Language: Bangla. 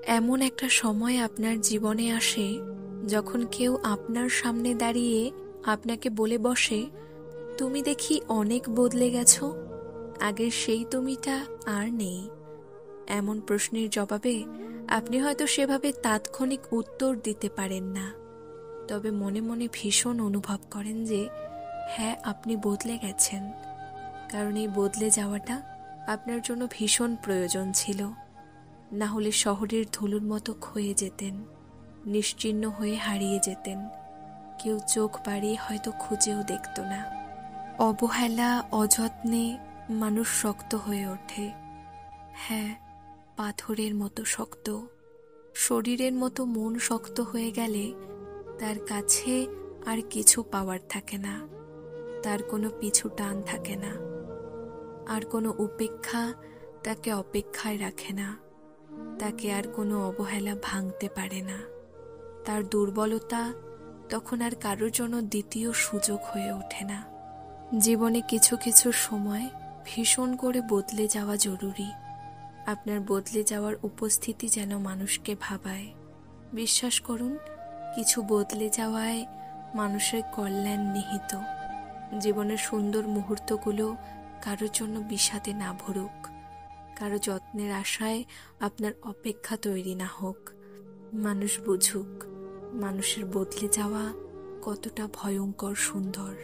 এমন একটা সময় আপনার জীবনে আসে যখন কেউ আপনার সামনে দাঁড়িয়ে আপনাকে বলে বসে, তুমি দেখি অনেক বদলে গেছো, আগের সেই তুমিটা আর নেই। এমন প্রশ্নের জবাবে আপনি হয়তো সেভাবে তাৎক্ষণিক উত্তর দিতে পারেন না, তবে মনে মনে ভীষণ অনুভব করেন যে হ্যাঁ, আপনি বদলে গেছেন। কারণ এই বদলে যাওয়াটা আপনার জন্য ভীষণ প্রয়োজন ছিল। না হলে শহরের ধুলোর মতো ক্ষয়ে যেতেন, নিশ্চিহ্ন হয়ে হারিয়ে যেতেন। কেউ চোখ বাড়িয়ে হয়তো খুঁজেও দেখত না। অবহেলা, অযত্নে মানুষ শক্ত হয়ে ওঠে। হ্যাঁ, পাথরের মতো শক্ত। শরীরের মতো মন শক্ত হয়ে গেলে তার কাছে আর কিছু পাওয়ার থাকে না, তার কোনো পিছু টান থাকে না, আর কোনো উপেক্ষা তাকে অপেক্ষায় রাখে না, তাকে আর কোনো অবহেলা ভাঙতে পারে না। তার দুর্বলতা তখন আর কারোর জন্য দ্বিতীয় সুযোগ হয়ে ওঠে না। জীবনে কিছু কিছু সময় ভীষণ করে বদলে যাওয়া জরুরি। আপনার বদলে যাওয়ার উপস্থিতি যেন মানুষকে ভাবায়। বিশ্বাস করুন, কিছু বদলে যাওয়ায় মানুষের কল্যাণ নিহিত। জীবনের সুন্দর মুহূর্তগুলো কারোর জন্য বিষাদে না ভরুক, কারো যত্নের আশায় আপনার অপেক্ষা তৈরি না হোক। মানুষ বুঝুক মানুষের বদলে যাওয়া কতটা ভয়ঙ্কর সুন্দর।